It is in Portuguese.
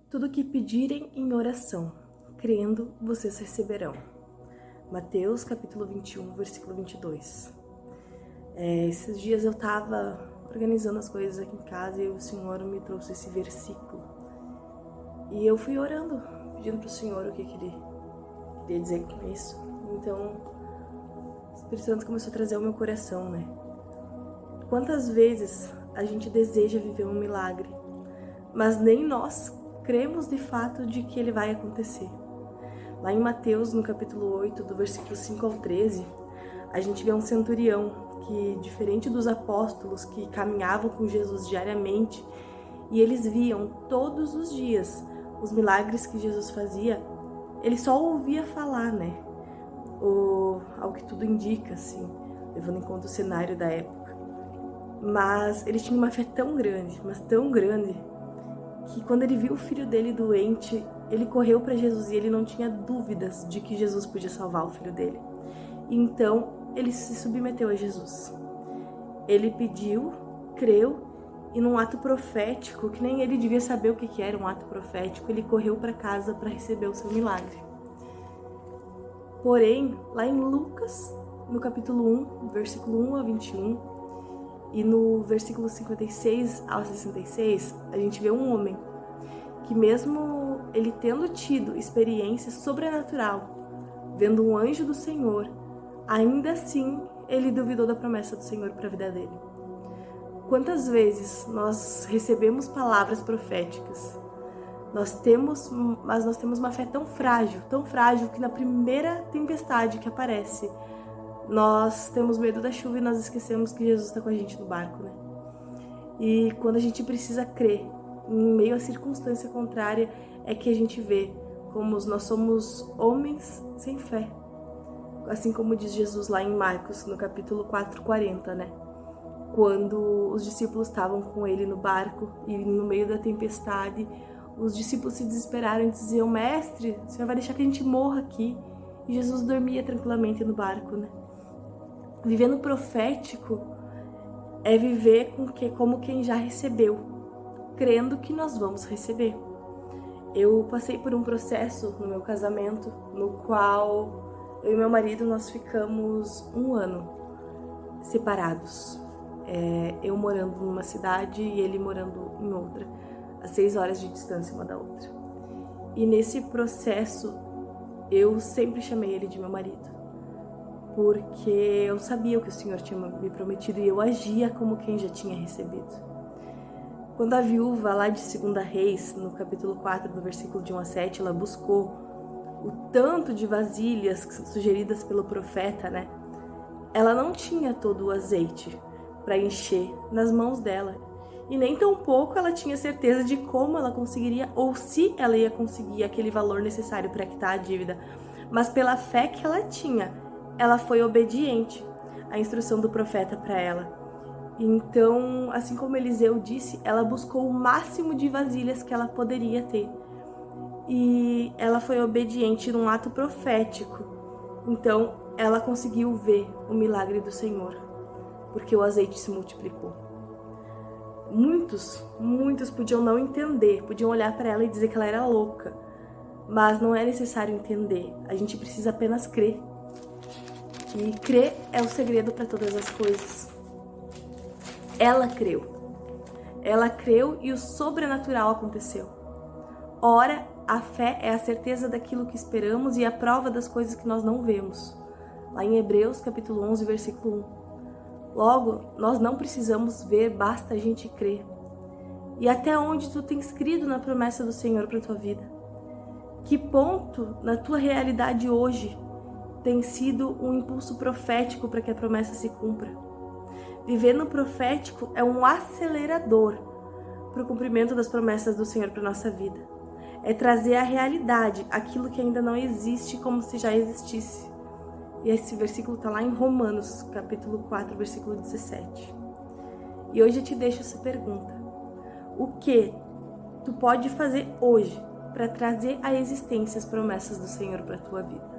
Tudo que pedirem em oração, crendo, vocês receberão. Mateus, capítulo 21, versículo 22. Esses dias eu estava organizando as coisas aqui em casa e o Senhor me trouxe esse versículo. E eu fui orando, pedindo para o Senhor o que Ele queria dizer com isso. Então, o Espírito Santo começou a trazer ao meu coração, né? Quantas vezes a gente deseja viver um milagre, mas nem nós cremos de fato de que ele vai acontecer. Lá em Mateus, no capítulo 8, do versículo 5 ao 13, a gente vê um centurião que, diferente dos apóstolos que caminhavam com Jesus diariamente, e eles viam todos os dias os milagres que Jesus fazia, ele só ouvia falar, né? Ao que tudo indica, assim, levando em conta o cenário da época. Mas ele tinha uma fé tão grande, mas tão grande, que quando ele viu o filho dele doente, ele correu para Jesus e ele não tinha dúvidas de que Jesus podia salvar o filho dele. Então, ele se submeteu a Jesus. Ele pediu, creu, e num ato profético, que nem ele devia saber o que era um ato profético, ele correu para casa para receber o seu milagre. Porém, lá em Lucas, no capítulo 1, versículo 1 a 21, e no versículo 56 ao 66, a gente vê um homem que, mesmo ele tendo tido experiência sobrenatural, vendo um anjo do Senhor, ainda assim ele duvidou da promessa do Senhor para a vida dele. Quantas vezes nós recebemos palavras proféticas, mas nós temos uma fé tão frágil que na primeira tempestade que aparece, nós temos medo da chuva e nós esquecemos que Jesus está com a gente no barco, né? E quando a gente precisa crer, em meio à circunstância contrária, é que a gente vê como nós somos homens sem fé. Assim como diz Jesus lá em Marcos, no capítulo 4:40, né? Quando os discípulos estavam com ele no barco e no meio da tempestade, os discípulos se desesperaram e diziam: Mestre, o Senhor vai deixar que a gente morra aqui? E Jesus dormia tranquilamente no barco, né? Viver no profético é viver como quem já recebeu, crendo que nós vamos receber. Eu passei por um processo no meu casamento, no qual eu e meu marido nós ficamos 1 ano separados. Eu morando numa cidade e ele morando em outra, a 6 horas de distância uma da outra. E nesse processo eu sempre chamei ele de meu marido, porque eu sabia o que o Senhor tinha me prometido e eu agia como quem já tinha recebido. Quando a viúva lá de 2 Reis, no capítulo 4, do versículo de 1 a 7, ela buscou o tanto de vasilhas sugeridas pelo profeta, né? Ela não tinha todo o azeite para encher nas mãos dela. E nem tampouco ela tinha certeza de como ela conseguiria ou se ela ia conseguir aquele valor necessário para quitar a dívida. Mas pela fé que ela tinha, ela foi obediente à instrução do profeta para ela. Então, assim como Eliseu disse, ela buscou o máximo de vasilhas que ela poderia ter. E ela foi obediente num ato profético. Então, ela conseguiu ver o milagre do Senhor, porque o azeite se multiplicou. Muitos podiam não entender, podiam olhar para ela e dizer que ela era louca. Mas não é necessário entender, a gente precisa apenas crer. E crer é o segredo para todas as coisas. Ela creu e o sobrenatural aconteceu. Ora, a fé é a certeza daquilo que esperamos e a prova das coisas que nós não vemos. Lá em Hebreus, capítulo 11, versículo 1. Logo, nós não precisamos ver, basta a gente crer. E até onde tu tens crido na promessa do Senhor para a tua vida? Que ponto na tua realidade hoje tem sido um impulso profético para que a promessa se cumpra? Viver no profético é um acelerador para o cumprimento das promessas do Senhor para a nossa vida. É trazer à realidade aquilo que ainda não existe como se já existisse. E esse versículo está lá em Romanos, capítulo 4, versículo 17. E hoje eu te deixo essa pergunta. O que tu pode fazer hoje para trazer à existência as promessas do Senhor para a tua vida?